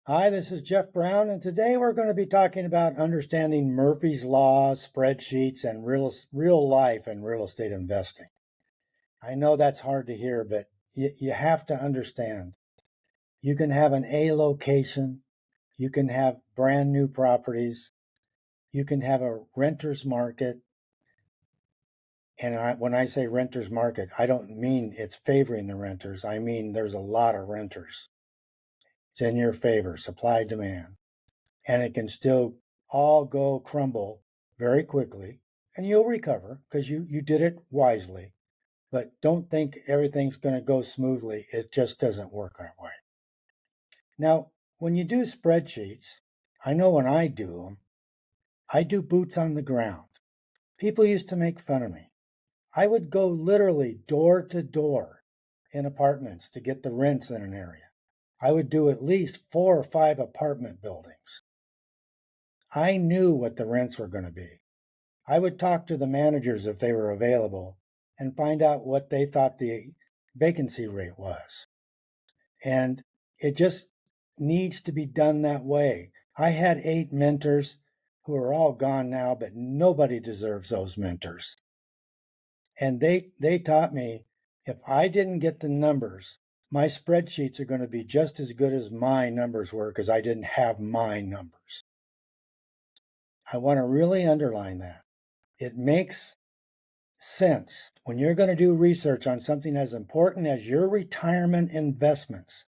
Hi, this is Jeff Brown, and today we're going to be talking about understanding Murphy's Law, spreadsheets, and real life and real estate investing. I know that's hard to hear, but you have to understand. You can have an A location, you can have brand new properties, you can have a renter's market. And when I say renter's market, I don't mean it's favoring the renters. I mean there's a lot of renters. It's in your favor, supply demand. And it can still all go crumble very quickly, and you'll recover because you did it wisely. But don't think everything's going to go smoothly. It just doesn't work that way. Now, when you do spreadsheets, I know when I do them, I do boots on the ground. People used to make fun of me. I would go literally door to door in apartments to get the rents in an area. I would do at least 4 or 5 apartment buildings. I knew what the rents were going to be. I would talk to the managers if they were available and find out what they thought the vacancy rate was. And it just needs to be done that way. I had 8 mentors who are all gone now, but nobody deserves those mentors. And they taught me if I didn't get the numbers, my spreadsheets are going to be just as good as my numbers were because I didn't have my numbers. I want to really underline that. It makes sense when you're going to do research on something as important as your retirement investments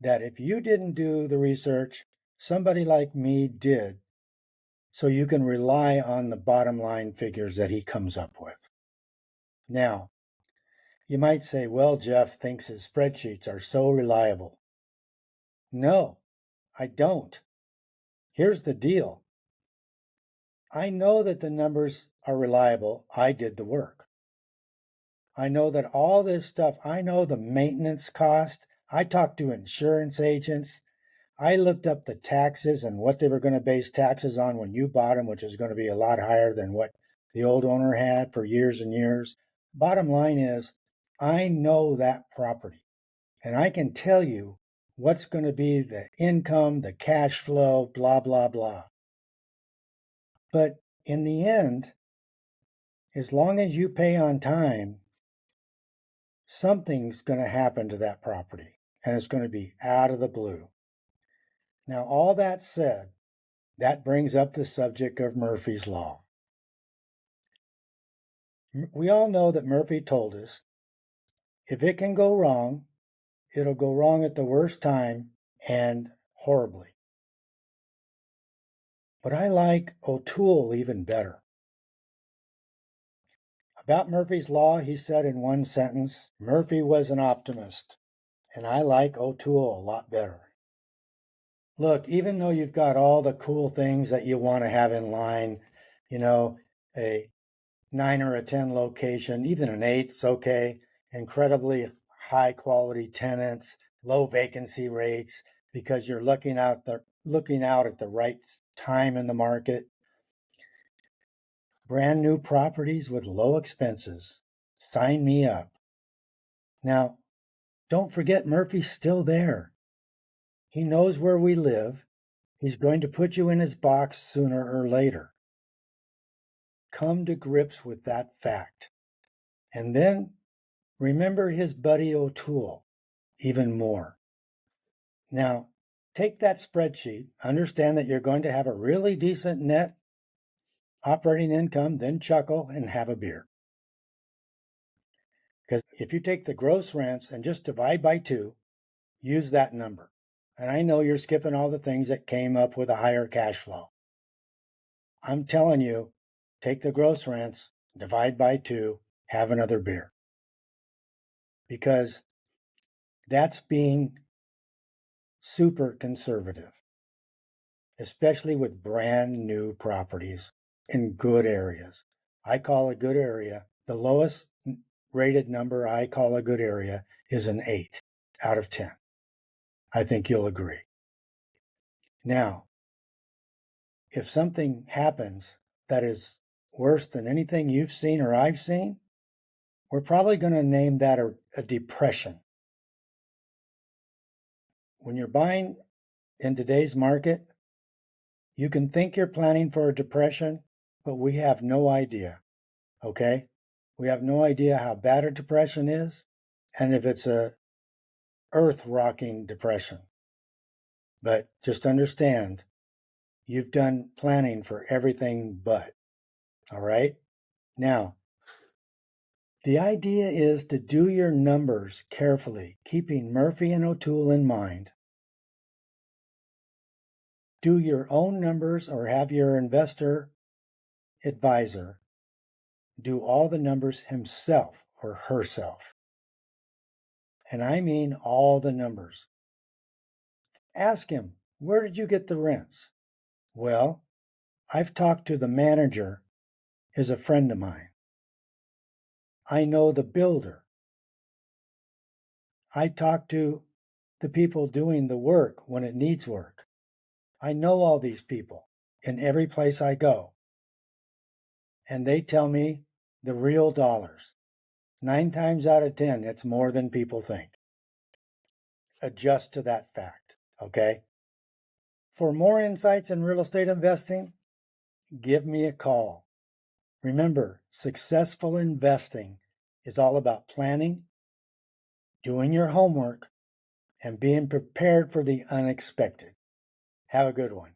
that if you didn't do the research, somebody like me did, so you can rely on the bottom line figures that he comes up with. Now, you might say, well, Jeff thinks his spreadsheets are so reliable. No, I don't. Here's the deal. I know that the numbers are reliable. I did the work. I know that all this stuff, I know the maintenance cost. I talked to insurance agents. I looked up the taxes and what they were going to base taxes on when you bought them, which is going to be a lot higher than what the old owner had for years and years. Bottom line is, I know that property and I can tell you what's going to be the income, the cash flow, blah, blah, blah. But in the end, as long as you pay on time, something's going to happen to that property and it's going to be out of the blue. Now, all that said, that brings up the subject of Murphy's Law. We all know that Murphy told us if it can go wrong, it'll go wrong at the worst time and horribly. But I like O'Toole even better. About Murphy's Law, he said in one sentence, Murphy was an optimist, and I like O'Toole a lot better. Look, even though you've got all the cool things that you want to have in line, a 9 or a 10 location, even an 8's okay, incredibly high quality tenants, low vacancy rates, because you're looking out at the right time in the market. Brand new properties with low expenses. Sign me up. Now, don't forget Murphy's still there. He knows where we live. He's going to put you in his box sooner or later. Come to grips with that fact. And then remember his buddy O'Toole even more. Now, take that spreadsheet, understand that you're going to have a really decent net operating income, then chuckle and have a beer. Because if you take the gross rents and just divide by 2, use that number. And I know you're skipping all the things that came up with a higher cash flow. I'm telling you, take the gross rents, divide by 2, have another beer. Because that's being super conservative, especially with brand new properties in good areas. I call a good area, the lowest rated number I call a good area is an 8 out of 10. I think you'll agree. Now, if something happens that is worse than anything you've seen or I've seen, we're probably going to name that a depression. When you're buying in today's market, you can think you're planning for a depression, but we have no idea, okay? We have no idea how bad a depression is and if it's a earth-rocking depression. But just understand, you've done planning for everything but, all right? Now, the idea is to do your numbers carefully, keeping Murphy and O'Toole in mind. Do your own numbers or have your investor advisor do all the numbers himself or herself. And I mean all the numbers. Ask him, where did you get the rents? Well, I've talked to the manager, is a friend of mine. I know the builder. I talk to the people doing the work when it needs work. I know all these people in every place I go. And they tell me the real dollars. 9 times out of 10, it's more than people think. Adjust to that fact, okay? For more insights in real estate investing, give me a call. Remember, successful investing is all about planning, doing your homework, and being prepared for the unexpected. Have a good one.